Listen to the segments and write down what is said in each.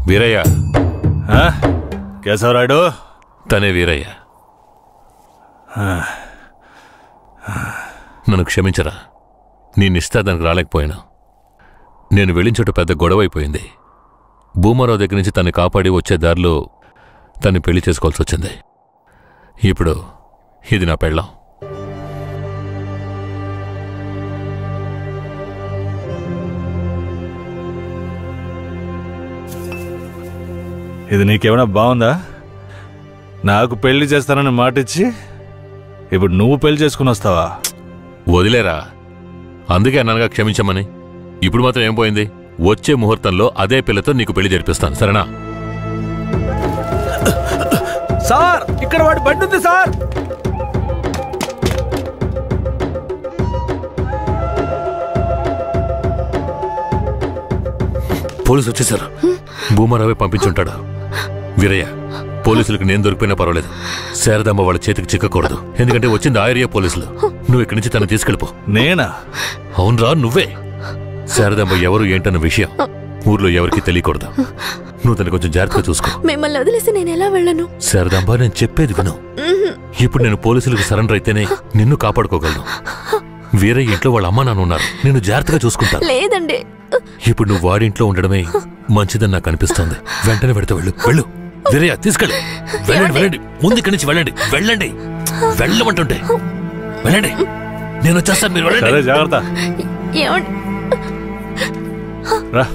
వీరయ్య. కేశవరాయుడు తనే వీరయ్య. నన్ను క్షమించరా, నీ నిశ్చితార్థానికి రాలేకపోయినా. నేను వెళ్ళిన చోట పెద్ద గొడవైపోయింది. భూమారావు దగ్గర నుంచి తన్ని కాపాడి వచ్చే దారిలో తన్ని పెళ్లి చేసుకోవాల్సి వచ్చింది. ఇప్పుడు ఇది నా పెళ్ళాం. ఇది నీకేమైనా బాగుందా? నాకు పెళ్లి చేస్తానని మాటిచ్చి ఇప్పుడు నువ్వు పెళ్లి చేసుకుని వస్తావా? వదిలేరా, అందుకే అన్నగా క్షమించమని. ఇప్పుడు మాత్రం ఏం పోయింది? వచ్చే ముహూర్తంలో అదే పిల్లతో నీకు పెళ్లి జరిపిస్తాను, సరేనా? సార్, ఇక్కడ వాడి బండి ఉంది సార్. పోలీసు వచ్చేసారు. భూమారావే పంపించుంటాడు. వీరయ్య, పోలీసులకు నేను దొరికిపోయినా పర్వాలేదు, శారదమ్మ వాళ్ళ చేతికి చిక్కకూడదు. ఎందుకంటే వచ్చింది ఆ ఏరియా పోలీసులు. నువ్వు ఇక్కడి నుంచి తను తీసుకెళ్ళిపో. నేనా? అవునరా, నువ్వే. శారదమ్మ ఎవరు ఏంటన్న విషయం ఊర్లో ఎవరికి తెలియకూడదు. నువ్వు తను కొంచెం జాగ్రత్తగా చూసుకో. మిమ్మల్ని వదిలేసి నేను ఎలా వెళ్ళను? శారదాంబ, నేను చెప్పేది విను. ఇప్పుడు నేను పోలీసులకు సరెండర్ అయితేనే నిన్ను కాపాడుకోగలను. వీరయ్య ఇంట్లో వాళ్ళ అమ్మ నాన్న ఉన్నారు, నేను జాగ్రత్తగా చూసుకుంటాను. లేదండి, ఇప్పుడు నువ్వు వాడింట్లో ఉండడమే మంచిదని నాకు అనిపిస్తోంది. వెంటనే పెడతా. వెళ్ళు వెళ్ళు. వీరయ్య, తీసుకెళ్ళి. వెళ్ళండి వెళ్ళండి, ముందు ఇక్కడి నుంచి వెళ్ళండి. వెళ్ళండి, వెళ్ళమంటుంటే వెళ్ళండి. నేను వచ్చేస్తాను, మీరు వెళ్ళండి. జాగ్రత్త. రా.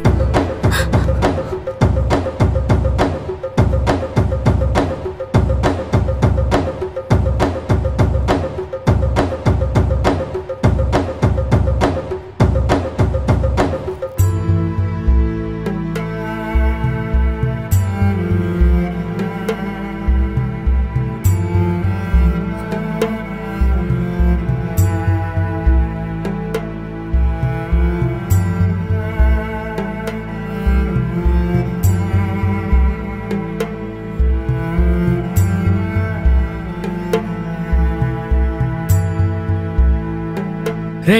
రే,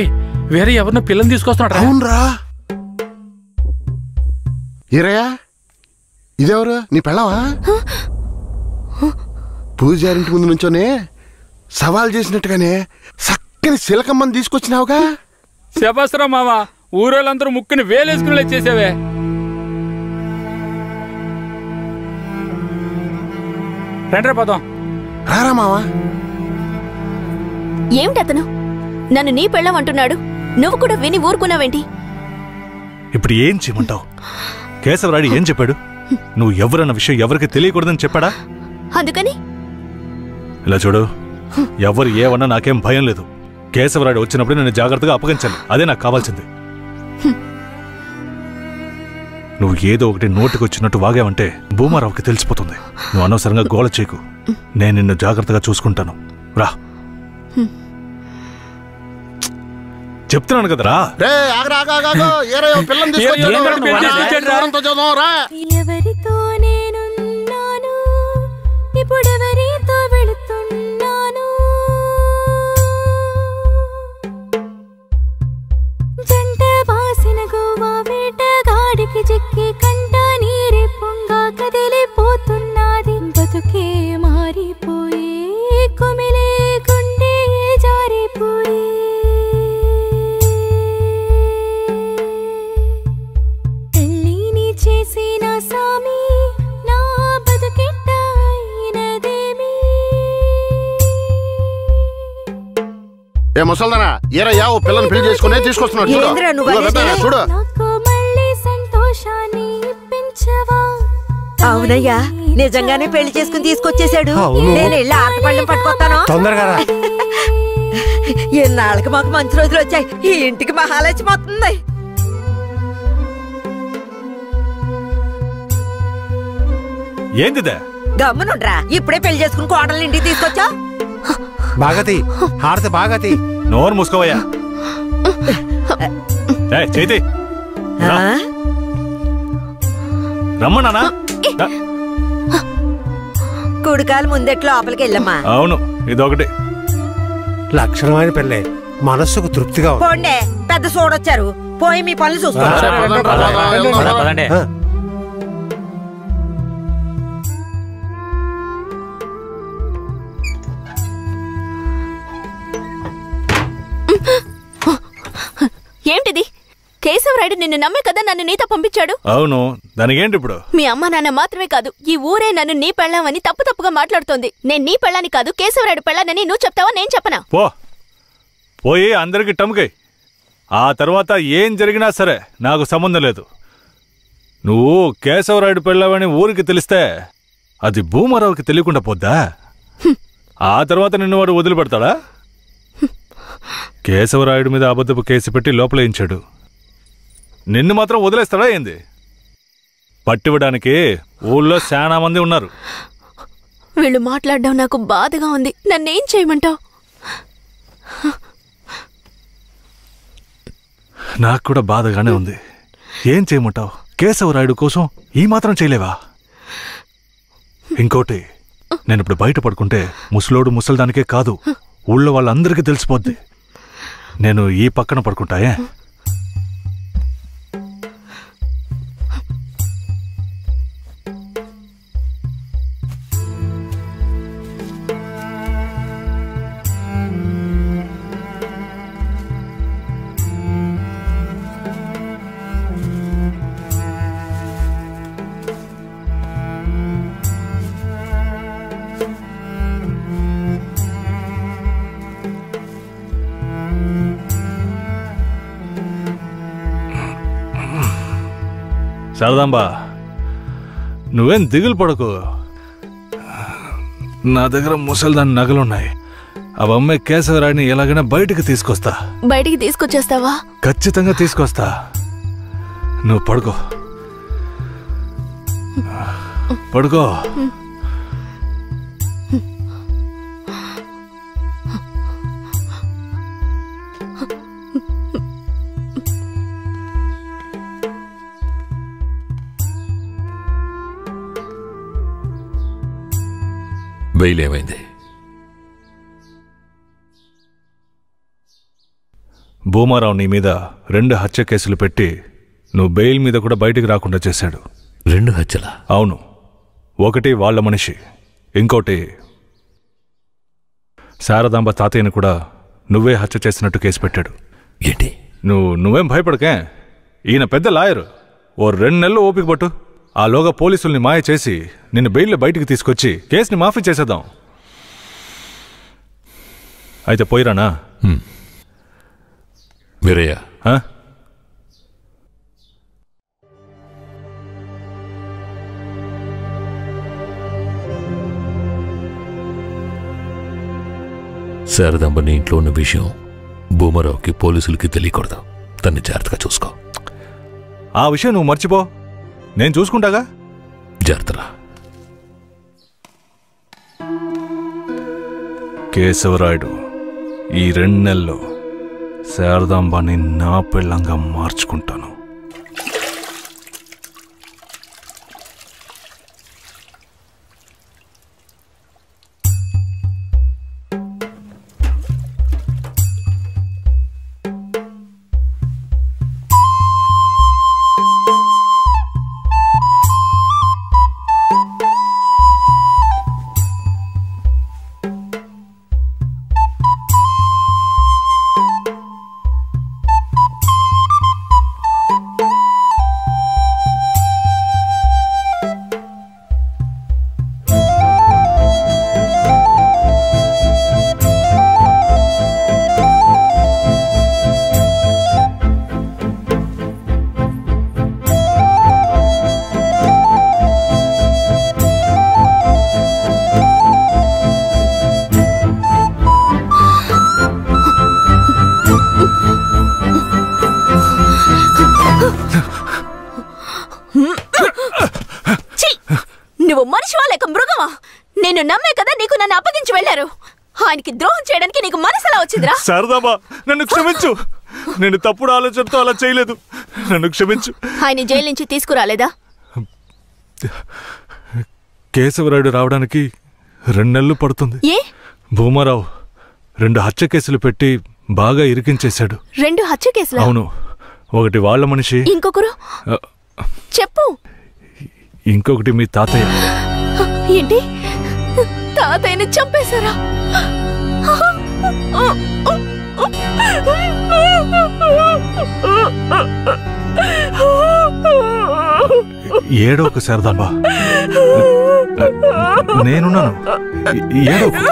వేరే ఎవరినో పిల్లని తీసుకొస్తున్నాడు. అవునరా. ఈరయ్యా, ఇదెవరు? నీ పెళ్ళవా? పూజారింటి ముందు నుంచోనే సవాల్ చేసినట్టుగానే చక్కని శిలకమ్మని తీసుకొచ్చినావుగా. శబాస్రా మామ, ఊరోళ్ళందరూ ముక్కుని వేలేసుకునేలా చేసావే. రండ్రా పోదాం. రారా మావా. ఏమిటతను నన్ను నీ పెళ్ళం అంటున్నాడు? నువ్వు కూడా విని ఊరుకున్నావేంటి? ఇప్పుడు ఏం చేయమంటావు? కేశవరాయుడు ఏం చెప్పాడు? నువ్వు ఎవరన్న విషయం ఎవరికి తెలియకూడదని చెప్పాడా? అందుకని ఇలా చూడు, ఎవరు ఏమన్నా నాకేం భయం లేదు. కేశవరాయుడు వచ్చినప్పుడు నేను జాగ్రత్తగా అప్పగించాలి, అదే నాకు కావాల్సింది. నువ్వు ఏదో ఒకటి నోటికి వచ్చినట్టు వాగావంటే భూమారావుకి తెలిసిపోతుంది. నువ్వు అనవసరంగా గోల చేయకు. నేను నిన్ను జాగ్రత్తగా చూసుకుంటాను. రా, చెప్తున్నాను కదరా. ఎవరితో నేనున్నాను, ఇప్పుడెవరితో వెళుతున్నాను? జంట బాసిన గోవా వేటగాడికి చిక్కి కంట నీరే పొంగా కదిలిపోతున్నది. బతుకే మారిపోయి కుమిలే గుండె జారిపోయి చేసిన సామి నా బతుకెట్టయినదేమి? ఏ ముసల్దానా, ఈరయ్యా ఓ పిల్లని పెళ్లి చేసుకునే తీసుకొస్తున్నాడు. చూడు. నాకు మళ్ళీ సంతోషాన్ని ఇప్పించవా? అవునయ్యా, నిజంగానే పెళ్లి చేసుకుని తీసుకొచ్చేసాడు. నేను వెళ్ళి ఆటపళ్ళం పట్టుకొస్తాను. తొందరగా. ఎన్నాళ్ళకి మాకు మంచి రోజులు వచ్చాయి. ఈ ఇంటికి మహాలక్ష్మి వస్తుంది. ఏంటిదే? గమ్మునుండ్రా, ఇప్పుడే పెళ్లి చేసుకుని కోడల్ని ఇంటికి తీసుకొచ్చా. బాగతి హారతి బాగతి. నోరు మూసుకోవయ్యా. చేతి రమ్మన్నానా? కుడికాలు ముందెట్ లోపలికి వెళ్ళమ్మా. అవును, ఇదొకటి లక్షణమైన పెళ్ళే, మనస్సుకు తృప్తిగా. పోండే, పెద్ద సోడొచ్చారు. పోయి మీ పనులు చూసుకోండి. కేశవరాయుడు నిన్ను నమ్మే కదా నన్ను నీతో పంపించాడు. అవును, దానికేంటి ఇప్పుడు? మీ అమ్మ నాన్న మాత్రమే కాదు, ఈ ఊరే నన్ను నీ పెళ్ళామని తప్పుగా మాట్లాడుతోంది. నేను నీ పెళ్ళాని కాదు, కేశవరాయుడు పెళ్ళానని నువ్వు చెప్తావా, నేను చెప్పనా? పోయి అందరికి టమ్కై. ఆ తర్వాత ఏం జరిగినా సరే నాకు సంబంధం లేదు. నువ్వు కేశవరాయుడు పెళ్ళావని ఊరికి తెలిస్తే అది భూమారావుకి తెలియకుండా పోద్దా? ఆ తర్వాత నిన్ను వాడు వదిలిపెడతాడా? కేశవరాయుడు మీద అబద్ధపు కేసు పెట్టి లోపలేయించాడు. నిన్ను మాత్రం వదిలేస్తాడా ఏంది? పట్టివ్వడానికి ఊళ్ళో చాలా మంది ఉన్నారు. వీళ్ళు మాట్లాడడం నాకు బాధగా ఉంది. నన్నేం చేయమంటావు? నాకు కూడా బాధగానే ఉంది. ఏం చేయమంటావు? కేశవరాయుడు కోసం ఈ మాత్రం చేయలేవా? ఇంకోటి, నేను ఇప్పుడు బయట పడుకుంటే ముసలోడు ముసల్దానికే కాదు, ఊళ్ళో వాళ్ళందరికీ తెలిసిపోద్ది. నేను ఈ పక్కన పడుకుంటాయే. శారదాంబా, నువ్వేం దిగులు పడకు. నా దగ్గర ముసల్దాని నగలున్నాయి. అవమ్మే కేశవరాయుడిని ఎలాగైనా బయటికి తీసుకొస్తా. బయటికి తీసుకొచ్చేస్తావా? ఖచ్చితంగా తీసుకొస్తా. నువ్వు పడుకో, పడుకో. బెయిల్ ఏమైంది? భూమారావు నీ మీద 2 హత్య కేసులు పెట్టి నువ్వు బెయిల్ మీద కూడా బయటికి రాకుండా చేశాడు. 2 హత్యలా? అవును. ఒకటి వాళ్ళ మనిషి, ఇంకోటి శారదాంబ తాతయ్యని కూడా నువ్వే హత్య చేసినట్టు కేసు పెట్టాడు. ఏంటి? నువ్వేం భయపడకే. ఈయన పెద్ద లాయరు. ఓ 2 నెలలు ఓపిక పట్టు. ఆలోగా పోలీసుల్ని మాయ చేసి నిన్ను బెయిల్లో బయటికి తీసుకొచ్చి కేసుని మాఫీ చేసేద్దాం. అయితే పోయిరానా? వీరయ్య, శారదాంబ నీ ఇంట్లో ఉన్న విషయం భూమారావుకి పోలీసులకి తెలియకూడదు. తన్ని జాగ్రత్తగా చూసుకో. ఆ విషయం నువ్వు మర్చిపో, నేను చూసుకుంటాగా. జాగ్రత్తరా. కేశవరాయుడు ఈ 2 నెలల్లో శారదాంబాని నా పెళ్ళంగా మార్చుకుంటాను. నువ్వు మనిషివా లేక మృగమా? నేను నమ్మే కదా నీకు నన్ను అప్పగించి వెళ్లారు. ఆయనకి ద్రోహం చేయడానికి నీకు మనసులా వచ్చిందిరా? శారదాంబా, నన్ను క్షమించు. నేను తప్పుడు ఆలోచనతో అలా చేయలేదు. నన్ను క్షమించు. ఆయన జైలు నుంచి తీసుకురాలేదా? కేశవరాయుడు రావడానికి 2 నెలలు పడుతుంది. ఏ? భూమారావు 2 హత్య కేసులు పెట్టి బాగా ఇరికించేశాడు. 2 హత్య కేసులు? అవును. ఒకటి వాళ్ళ మనిషి, ఇంకొకరు చెప్పు. ఇంకొకటి మీ తాతయ్య. ఏంటి? తాతయ్యని చంపేశారా? ఏడోకు శారదాంబ, నేనున్నాను. ఏడోకు.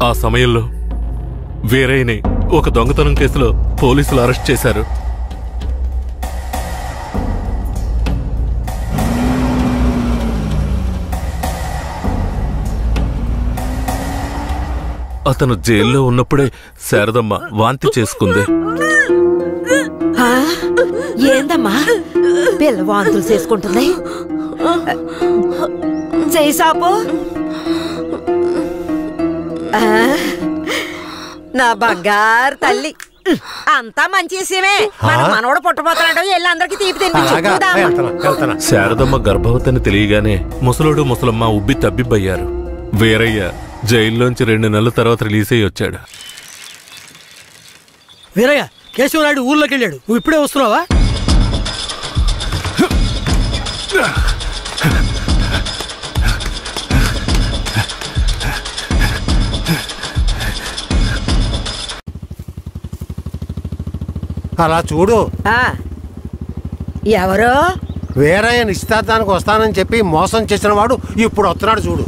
ఆ సమయంలో వీరయ్యని ఒక దొంగతనం కేసులో పోలీసులు అరెస్ట్ చేశారు. అతను జైల్లో ఉన్నప్పుడే శారదమ్మ వాంతి చేసుకుంది. ఏందమ్మా పిల్ల వాంతులు చేసుకుంటుంది? చేసాపు నా బంగారు తల్లి, అంతా మంచి విషయమే. మన మనవడు పుట్టబోతున్నాడు, వెళ్ళి అందరికి తీపి తినిపించుకుందాం. శారదమ్మ గర్భవతిని తెలియగానే ముసలోడు ముసలమ్మ ఉబ్బి తబ్బిబ్బయ్యారు. వీరయ్య జైల్లోంచి 2 నెలల తర్వాత రిలీజ్ అయ్యి వచ్చాడు. వీరయ్య, కేశవరాయుడు ఊర్లోకి వెళ్ళాడు, నువ్వు ఇప్పుడే వస్తున్నావా? అలా చూడు. ఎవరో వీరయ్య నిశ్చితార్థానికి వస్తానని చెప్పి మోసం చేసిన వాడు ఇప్పుడు వస్తున్నాడు చూడు.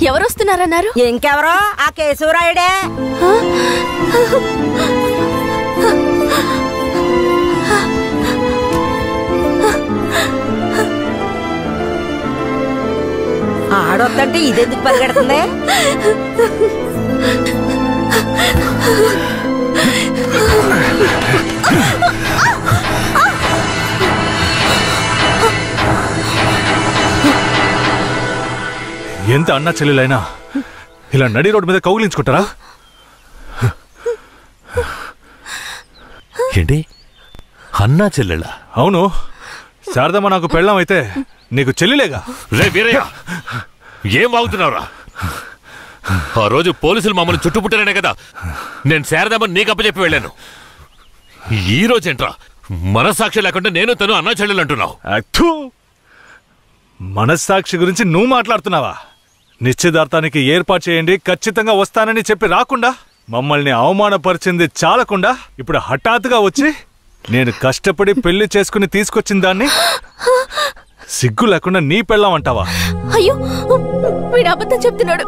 ఎవరు వస్తున్నారన్నారు? ఇంకెవరో ఆ కేశవరాయుడే. ఆడొద్దంటే ఇదెందుకు పరిగెడుతుంది? ఎంత అన్నా చెల్లెలైనా ఇలా నడి రోడ్డు మీద కౌగిలించుకుంటారా? ఏంటి అన్నా చెల్లెళ్ళ? అవును, శారదమ్మ నాకు పెళ్ళాం అయితే నీకు చెల్లిలేగా. రే వీరయ్య, ఏం వాగుతున్నావురా? ఆ రోజు పోలీసులు మమ్మల్ని చుట్టుముట్టారనే కదా నేను శారదమ్మని నీకు అప్పచెప్పి వెళ్ళాను. ఈ రోజేంట్రా మనస్సాక్షి లేకుండా నేను తను అన్నా చెల్లెలు అంటున్నావు? మనస్సాక్షి గురించి నువ్వు మాట్లాడుతున్నావా? నిశ్చితార్థానికి ఏర్పాటు చేయండి, ఖచ్చితంగా వస్తానని చెప్పి రాకుండా మమ్మల్ని అవమానపరిచింది చాలకుండా ఇప్పుడు హఠాత్తుగా వచ్చి నేను కష్టపడి పెళ్లి చేసుకుని తీసుకొచ్చిన దాన్ని సిగ్గు లేకుండా నీ పెళ్ళాం అంటావా? అయ్యో, వీడు అబద్ధం చెప్తున్నాడు.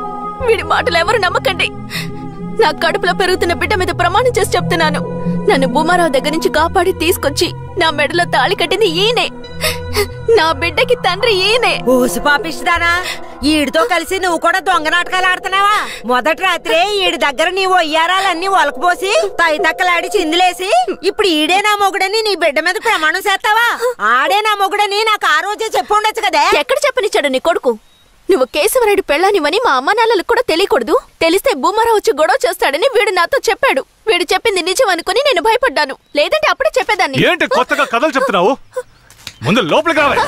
వీడి మాటలు ఎవరు నమ్మకండి. నా కడుపులో పెరుగుతున్న బిడ్డ మీద ప్రమాణం చేసి చెప్తున్నాను. నన్ను భూమారావు దగ్గర నుంచి కాపాడి తీసుకొచ్చి నా మెడలో తాళి కట్టింది ఈయనే. నా బిడ్డకి తండ్రి ఈయనే. ఊసి పాపిస్తానా? ఈడితో కలిసి నువ్వు కూడా దొంగ నాటకాలు ఆడుతున్నావా? మొదటి రాత్రే ఈడి దగ్గర నీ ఒయ్యారాలన్నీ ఒలకపోసి తైతక్కలాడి చిందులేసి ఇప్పుడు ఈడే నా మొగుడని నీ బిడ్డ మీద ప్రమాణం చేస్తావా? ఆడే నా మొగుడని నాకు ఆ రోజే చెప్పు ఉండొచ్చు కదే. ఎక్కడ చెప్పనిచ్చాడు నీ కొడుకు? నువ్వు కేశవరాయుడు పెళ్ళానివని మా అమ్మ నాన్నలకు కూడా తెలియకూడదు. తెలిస్తే భూమారావు వచ్చి గొడవ చేస్తాడని వీడు నాతో చెప్పాడు. వీడు చెప్పింది నిజం అనుకుని నేను భయపడ్డాను. లేదంటే అప్పుడే చెప్పేదాన్ని. ఏంటి కొత్తగా కథలు చెప్తున్నావు? ముందు లోపలికి రావాలి.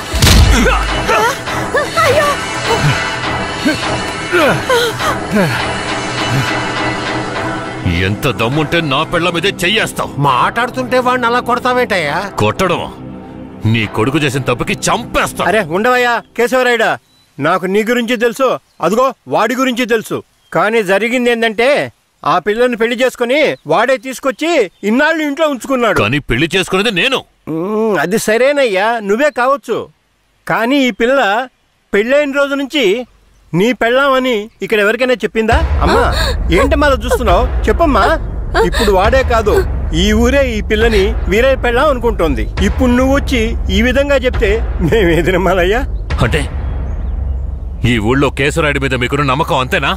ఎంత దమ్ముంటే నా పెళ్ళ మీదే చెయ్యేస్తావు? మాట్లాడుతుంటే వాడిని అలా కొడతావేంటయ్యా? కొట్టడం నీ కొడుకు చేసిన తప్పుకి చంపేస్తా. అరే ఉండవయ్యా కేశవరాయుడా, నాకు నీ గురించి తెలుసు, అదిగో వాడి గురించి తెలుసు. కానీ జరిగింది ఏంటంటే ఆ పిల్లని పెళ్లి చేసుకుని వాడే తీసుకొచ్చి ఇన్నాళ్ళు ఇంట్లో ఉంచుకున్నాడు. కానీ పెళ్లి చేసుకునేది నేను. అది సరేనయ్యా, నువ్వే కావచ్చు. కానీ ఈ పిల్ల పెళ్ళైన రోజు నుంచి నీ పెళ్ళామని ఇక్కడ ఎవరికైనా చెప్పిందా? అమ్మా ఏంటమ్మా చూస్తున్నావు? చెప్పమ్మా. ఇప్పుడు వాడే కాదు, ఈ ఊరే ఈ పిల్లని వీరయ్య పెళ్ళాం అనుకుంటోంది. ఇప్పుడు నువ్వు వచ్చి ఈ విధంగా చెప్తే మేమేది నమ్మాలయ్యా? అంటే ఈ ఊళ్ళో కేశవరాయుడి మీద మీకున్న నమ్మకం అంతేనా?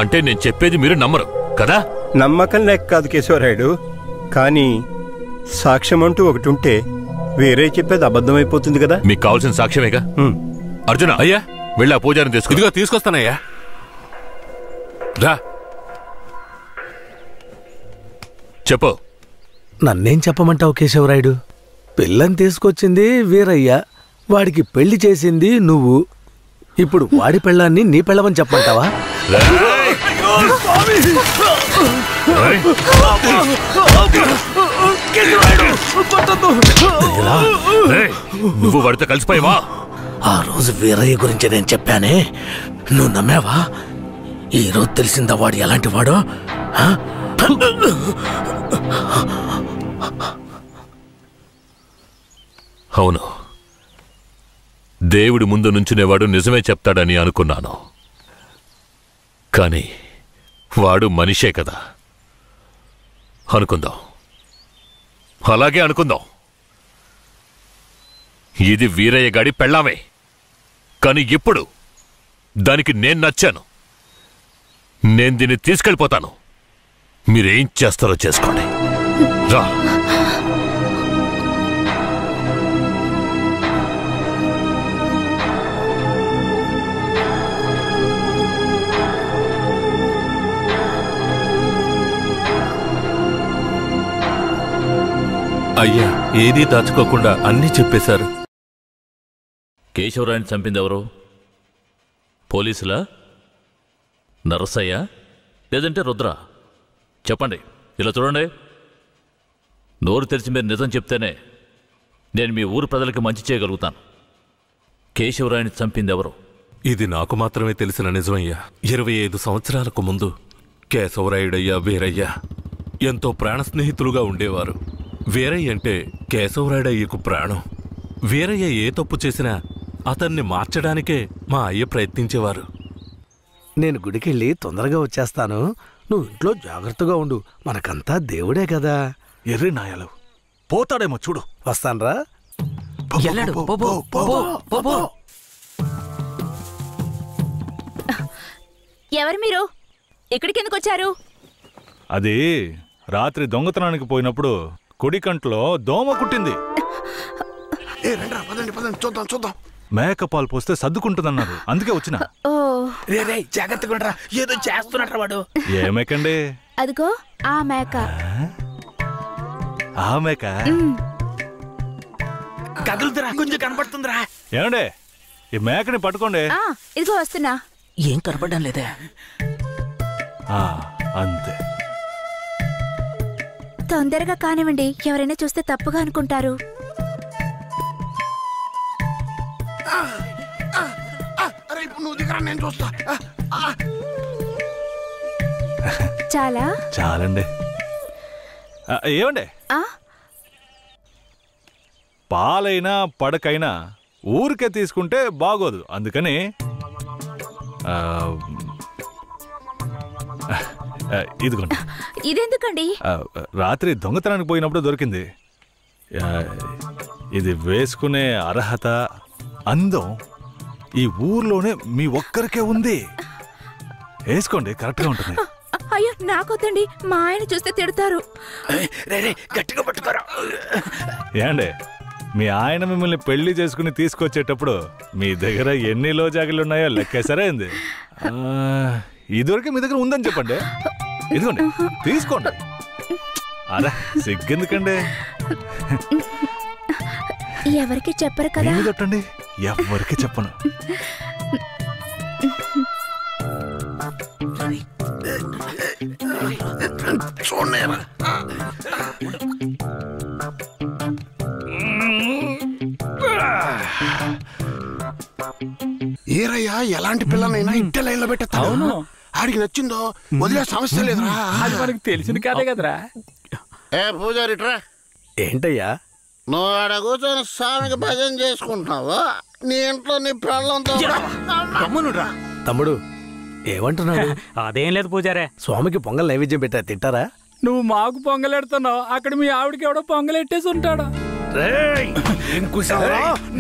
అంటే నేను చెప్పేది మీరు నమ్మరు కదా? నమ్మకం లేక కాదు కేశవరాయుడు, కానీ సాక్ష్యం అంటూ ఒకటి ఉంటే వేరే చెప్పేది అబద్ధమైపోతుంది కదా. మీకు కావాల్సిన సాక్ష్యమేగా. అర్జున, అయ్యా వెళ్ళి ఆ పూజారిని తీసుకు. ఇదిగో తీసుకొస్తానయ్యా. రా. చెప్పు. నన్నేం చెప్పమంటావు కేశవరాయుడు? పిల్లని తీసుకొచ్చింది వీరయ్య, వాడికి పెళ్లి చేసింది నువ్వు. ఇప్పుడు వాడి పెళ్ళాన్ని నీ పెళ్ళమని చెప్పమంటావా? నువ్వు వాడితో కలిసిపోయావా? ఆ రోజు వీరయ్య గురించి నేను చెప్పానే, నువ్వు నమ్మావా? ఈ రోజు తెలిసిందా వాడు ఎలాంటి వాడో? అవును, దేవుడి ముందు నుంచునేవాడు నిజమే చెప్తాడని అనుకున్నాను. కానీ వాడు మనిషే కదా. అనుకుందాం, అలాగే అనుకుందాం. ఇది వీరయ్య గాడి పెళ్ళామే. కానీ ఇప్పుడు దానికి నేను నచ్చాను. నేను దీన్ని తీసుకెళ్ళిపోతాను. మీరేం చేస్తారో చేసుకోండి. రా. అయ్యా, ఏదీ దాచుకోకుండా అన్నీ చెప్పేశారు. కేశవరాయని చంపిందెవరు? పోలీసులా, నరసయ్య, లేదంటే రుద్ర? చెప్పండి. ఇలా చూడండి, నోరు తెరిచి మీరు నిజం చెప్తేనే నేను మీ ఊరు ప్రజలకి మంచి చేయగలుగుతాను. కేశవరాయని చంపిందెవరు? ఇది నాకు మాత్రమే తెలిసిన నిజమయ్యా. 25 సంవత్సరాలకు ముందు కేశవరాయుడయ్యా వీరయ్య ఎంతో ప్రాణ స్నేహితులుగా ఉండేవారు. వీరయ్య అంటే కేశవరాయుడయ్యకు ప్రాణం. వీరయ్య ఏ తప్పు చేసినా అతన్ని మార్చడానికే మా అయ్య ప్రయత్నించేవారు. నేను గుడికెళ్ళి తొందరగా వచ్చేస్తాను. నువ్వు ఇంట్లో జాగ్రత్తగా ఉండు. మనకంతా దేవుడే కదా. ఎర్రి నాయాలు పోతాడేమో చూడు. వస్తాన్రా. ఎవరు మీరు? ఇక్కడికి ఎందుకు వచ్చారు? అది రాత్రి దొంగతనానికి పోయినప్పుడు కుడి కంట్లో దోమ కుట్టింది. చూద్దాం. మేకపాలు పోస్తే సర్దుకుంటుందన్నారు, అందుకే వచ్చిన. జాగ్రత్తగా ఏదో చేస్తున్నట్టు వాడు. ఏ మేకండి? అదిగో ఆ మేక. ఆ మేక కదులుతురా, కొంచెం కనపడుతుందిరా. ఏమండే, ఈ మేకని పట్టుకోండి. ఇదిగో వస్తున్నా. ఏం కనపడడం లేదే. అంతే. తొందరగా కానివ్వండి, ఎవరైనా చూస్తే తప్పుగా అనుకుంటారు. నేను చూస్తా. చాలా చాలండి. ఏమండే, పాలైనా పడకైనా ఊరికే తీసుకుంటే బాగోదు. అందుకని ఇదిగోండి. ఇదెందుకండి? రాత్రి దొంగతనానికి పోయినప్పుడు దొరికింది. ఇది వేసుకునే అర్హత, అందం ఈ ఊర్లోనే మీ ఒక్కరికే ఉంది. వేసుకోండి, కరెక్ట్ గా ఉంటుంది. అయ్యో నాకొద్దండి, మా ఆయన చూస్తే తిడతారు. గట్టిగా పట్టుకోరా. ఏండే, మీ ఆయన మిమ్మల్ని పెళ్లి చేసుకుని తీసుకొచ్చేటప్పుడు మీ దగ్గర ఎన్ని లోజాగిలు ఉన్నాయో లెక్కేసరే ఏంది? ఇదివరకే మీ దగ్గర ఉందని చెప్పండి. ఇదిగోండి, తీసుకోండి. అరే సిగ్గెందుకండి? ఎవరికి చెప్పరు కదా. కొట్టండి, ఎవరికి చెప్పను. ఏరయ్యా, ఎలాంటి పిల్లనైనా ఇంటి లైన్ లో పెట్టేస్తాను. ఆడికి నచ్చిందో వదిలే సమస్య లేదురా. అది మనకు తెలిసిన కదే కదరా. ఏ పూజారిట్రా. ఏంటయ్యా? నువ్వు ఆడ కూర్చొని స్వామికి భజన చేసుకుంటున్నావు, నీ ఇంట్లో నీ పిల్లలతో. తమ్ముడు ఏమంటున్నాడు? అదేం లేదు పూజారే. స్వామికి పొంగల్ నైవేద్యం పెట్టా, తింటారా? నువ్వు మాకు పొంగలెడుతున్నావు, అక్కడ మీ ఆవిడకి ఎవడో పొంగలెట్టేసి ఉంటాడా?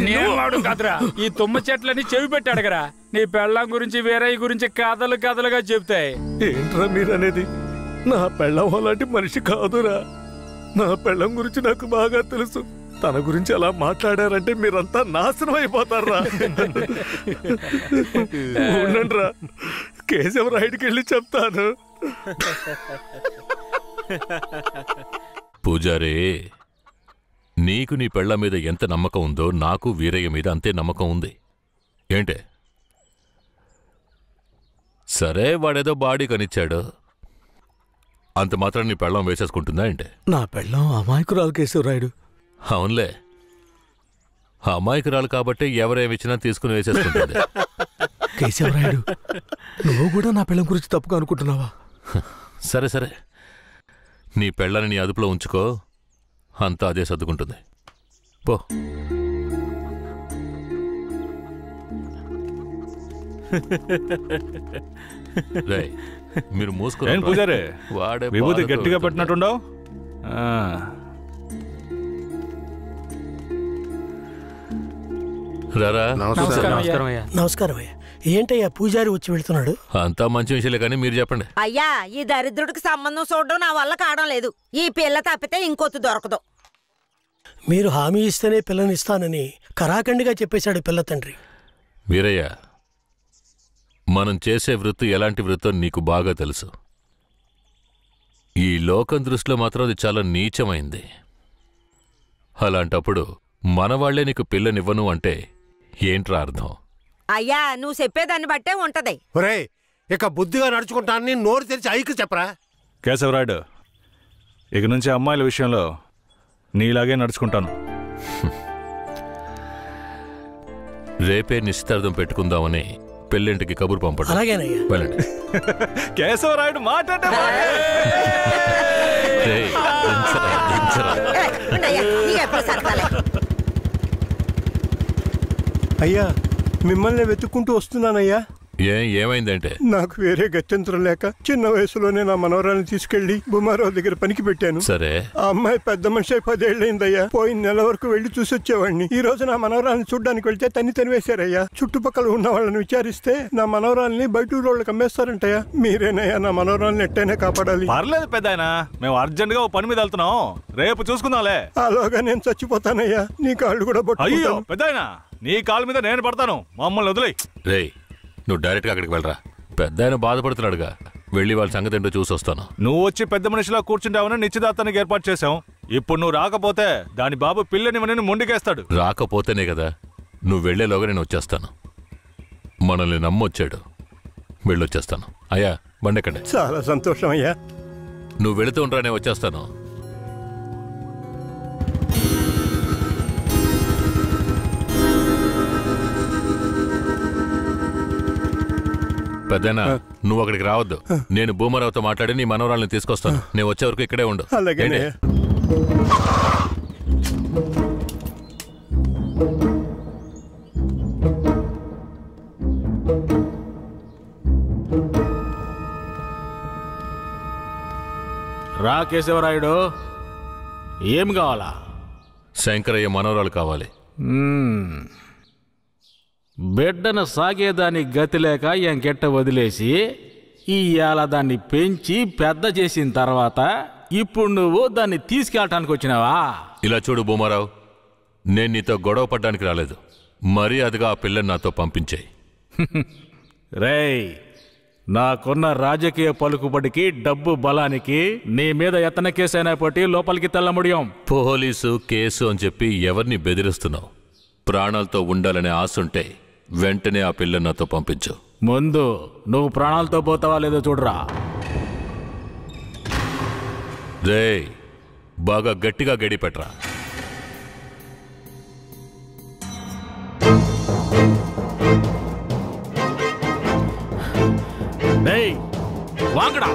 నేవాడు కదరా, ఈ తుమ్మ చెట్లని చెవి పెట్టాడు కదా. నీ పెళ్ళం గురించి వీరయ్య గురించి కథలు కథలుగా చెప్తాయి. ఏంట్రా మీరనేది? నా పెళ్ళం అలాంటి మనిషి కాదురా. నా పెళ్ళం గురించి నాకు బాగా తెలుసు. తన గురించి అలా మాట్లాడారంటే మీరంతా నాశనం అయిపోతారా. ఉండండిరా, కేశవరాయుడికి వెళ్ళి చెప్తాను. పూజారే, నీకు నీ పెళ్ళ మీద ఎంత నమ్మకం ఉందో నాకు వీరయ్య మీద అంతే నమ్మకం ఉంది. ఏంటే? సరే, వాడేదో బాడీ కనిచ్చాడు, అంత మాత్రం నీ పెళ్ళం వేసేసుకుంటుందా ఏంటి? నా పెళ్ళం అమాయకురాలు కేశవరాయుడు. అవునులే, అమాయకురాలు కాబట్టి ఎవరేమిచ్చినా తీసుకుని వేసేసుకుంటుంది. కేశవరాయుడు, నువ్వు కూడా నా పెళ్ళం గురించి తప్పుగా అనుకుంటున్నావా? సరే సరే, నీ పెళ్ళని నీ అదుపులో ఉంచుకో, అంతా అదే సర్దుకుంటుంది. పో. మీరు మూసుకుని పూజారే, వాడే విభూతి గట్టిగా పెట్టినట్టుండవు. రారా. నమస్కారం అయ్యా. ఏంటయ్యా పూజారి వచ్చి వెళ్తున్నాడు? అంతా మంచి విషయాలే, కానీ మీరు చెప్పండి. అయ్యా, ఈ దరిద్రుడికి సంబంధం చూడడం నా వల్ల కావడం లేదు. ఈ పిల్ల తప్పితే ఇంకొత్తు దొరకదు. మీరు హామీ ఇస్తేనే పిల్లనిస్తానని కరాఖండిగా చెప్పేశాడు పిల్ల తండ్రి. వీరయ్య, మనం చేసే వృత్తి ఎలాంటి వృత్తో నీకు బాగా తెలుసు. ఈ లోకం దృష్టిలో మాత్రం అది చాలా నీచమైంది. అలాంటప్పుడు మనవాళ్లే నీకు పిల్లనివ్వను అంటే ఏంట్రా అర్థం? అయ్యా, నువ్వు చెప్పేదాన్ని బట్టే ఉంటది. ఒరేయ్, ఇక బుద్ధిగా నడుచుకుంటానని నోరు తెరిచి ఐకి చెప్పరా. కేశవరాయుడు, ఇక నుంచి అమ్మాయిల విషయంలో నీలాగే నడుచుకుంటాను. రేపే నిశ్చితార్థం పెట్టుకుందామని పెళ్ళింటికి కబురు పంపడం. అలాగేనయ్యా. వెళ్ళండి. కేశవరాయుడు మాట్లాడే అయ్యా, మిమ్మల్ని వెతుక్కుంటూ వస్తున్నానయ్యా. ఏమైందంటే, నాకు వేరే గత్యంతరం లేక చిన్న వయసులోనే నా మనవరాలను తీసుకెళ్లి బుమారావు దగ్గర పనికి పెట్టాను. సరే, ఆ అమ్మాయి పెద్ద మనిషి 10 ఏళ్ళైందయ్యా. పోయిన నెల వరకు వెళ్లి చూసొచ్చేవాడిని. ఈ రోజు నా మనవరాలను చూడ్డానికి వెళ్తే తనివేశారయ్యా. చుట్టుపక్కల ఉన్న వాళ్ళని విచారిస్తే నా మనవరాల్ని బయట ఊరోళ్ళకి అమ్మేస్తారంటయ్యా. మీరేనయ్యా నా మనవరాలను ఎట్టైనా కాపాడాలి. పర్లేదు పెద్దాయనా, మేము అర్జెంట్ గా పని మీద వెళ్తున్నాం, రేపు చూసుకుందాంలే. అలాగా నేను చచ్చిపోతానయ్యా. నీ కాళ్ళు కూడా అయ్యో పెద్దాయనా, నీ కాళ్ళ మీద నేను పడతాను, మమ్మల్ని వదిలే. రే, నువ్వు డైరెక్ట్గా అక్కడికి వెళ్ళరా. పెద్ద ఆయన బాధపడుతున్నాడుగా, వెళ్ళి వాళ్ళ సంగతి ఏంటో చూసి వస్తాను. నువ్వు వచ్చి పెద్ద మనిషిలా కూర్చుంటావని నిశ్చితార్థానికి ఏర్పాటు చేశాం. ఇప్పుడు నువ్వు రాకపోతే దాని బాబు పిల్లని మొండికేస్తాడు. రాకపోతేనే కదా, నువ్వు వెళ్లేలోగా నేను వచ్చేస్తాను. మనల్ని నమ్మొచ్చాడు, వెళ్ళొచ్చేస్తాను. అయ్యా, బండెక్కండి. చాలా సంతోషం అయ్యా. నువ్వు వెళుతూ ఉండరా, నేను వచ్చేస్తాను. పెద్దనా, నువ్వు అక్కడికి రావద్దు. నేను భూమరావుతో మాట్లాడి నీ మనవరాల్ని తీసుకొస్తాను. నేను వచ్చే వరకు ఇక్కడే ఉండు. రా కేశవరాయుడు, ఏం కావాలా? శంకరయ్య మనవరాలు కావాలి. బిడ్డను సాగేదాన్ని గతి లేక ఎంకెట్ట వదిలేసి ఇవాళ దాన్ని పెంచి పెద్ద చేసిన తర్వాత ఇప్పుడు నువ్వు దాన్ని తీసుకెళ్ళటానికి వచ్చినావా? ఇలా చూడు భూమారావు, నేను నీతో గొడవ పడ్డానికి రాలేదు. మర్యాదగా ఆ పిల్లని నాతో పంపించేయి. రేయ్, నాకున్న రాజకీయ పలుకుబడికి డబ్బు బలానికి నీ మీద ఎత్తన కేసైనా పట్టి లోపలికి తెల్ల ముడియం. పోలీసు కేసు అని చెప్పి ఎవరిని బెదిరిస్తున్నావు? ప్రాణాలతో ఉండాలనే ఆశుంటే వెంటనే ఆ పిల్లని నాతో పంపించు. ముందు నువ్వు ప్రాణాలతో పోతావా లేదో చూడరా. రేయ్, బాగా గట్టిగా గడి పెట్టరా. రేయ్, వాంగడా.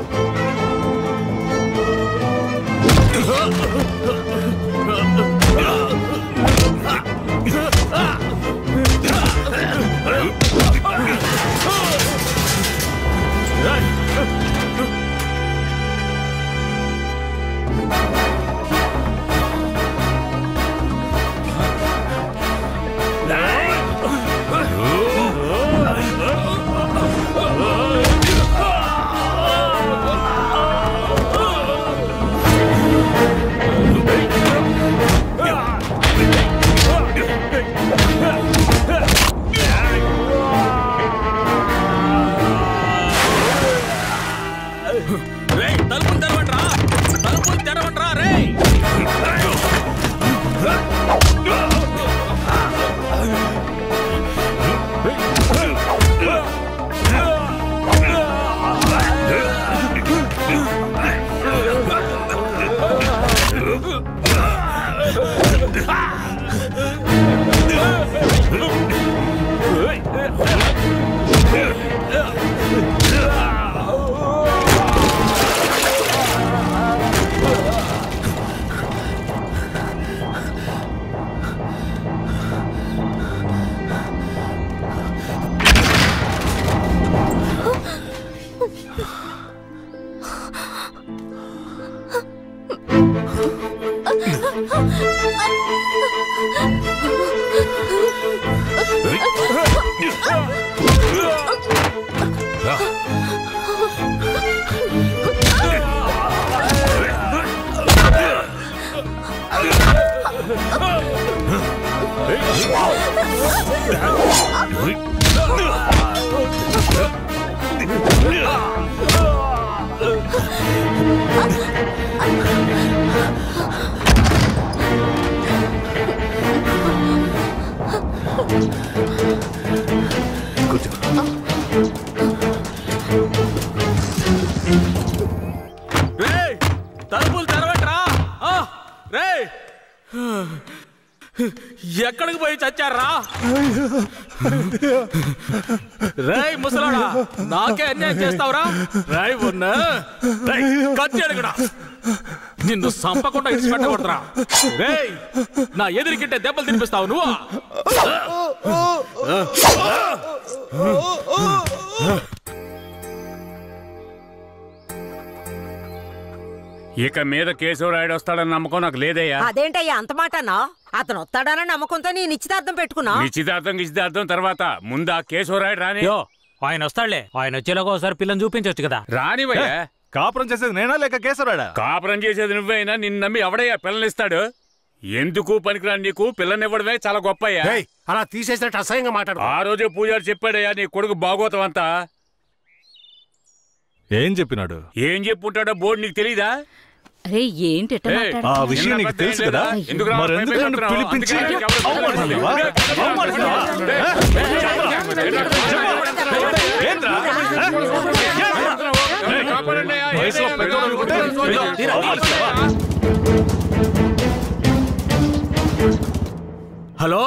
తలుపులు తెరవట్రా. రేయ్ ఎక్కడికి పోయి చచ్చారా? రేయ్ ముసలాడా, నాకే అన్యాయం చేస్తావురా? రాయ్ ఉన్నా కత్తి అడుగుడా, నిన్ను సంపకుండా ఇచ్చి పెట్టకూడదురా. రేయ్ నా ఎదురుకింటే దెబ్బలు తినిపిస్తావు నువ్వు. ఇక మీద కేశవరాయుడు వస్తాడని నమ్మకం నాకు లేదయ్యా. అదేంటయ్యా అంత మాట అన్నా? అతను వస్తాడన్న నమ్మకంతో నీ నిశ్చితార్థం పెట్టుకున్నా. నిశ్చితార్థం తర్వాత ముందు ఆ కేశవరాయుడు రాని. ఆయన వస్తాడులే, ఆయన వచ్చేలాగా ఒకసారి పిల్లని చూపించవచ్చు కదా. రానివయ్యా. కాపురం చేసేది నేనా లేక కేశవరాయుడా? కాపురం చేసేది నువ్వైనా నిన్ను నమ్మి ఎవడయ్యా పిల్లనిస్తాడు? ఎందుకు పనికిరా నీకు పిల్లనివ్వడమే చాలా గొప్పయ్యా. అలా తీసేసినట్టు అసహ్యంగా మాట్లాడు. ఆ రోజే పూజారి చెప్పాడయ్యా నీ కొడుకు భాగవతం అంతా. ఏం చెప్పినాడు? ఏం చెప్పుంటాడో బోర్డు నీకు తెలీదా? అరే ఏంటి ఆ విషయం నీకు తెలుసు కదా, మరెందుకు నన్ను పిలిపించి అవమానిస్తావా? Hello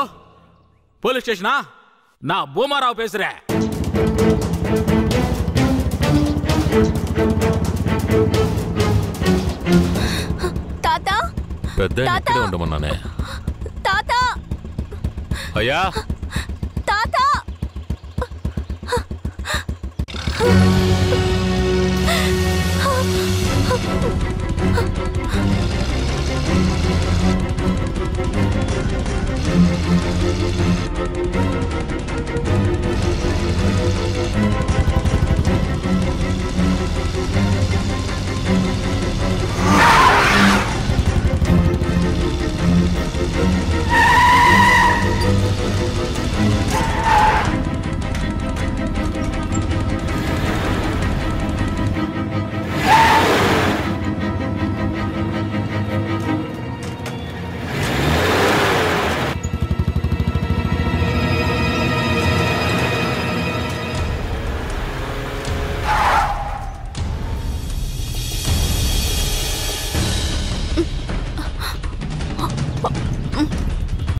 police స్టేషనా? నా భూమారావు పేసురే. తాత పెద్ద ఇక్కడే ఉండమన్నానే. తాత అయ్యా తాత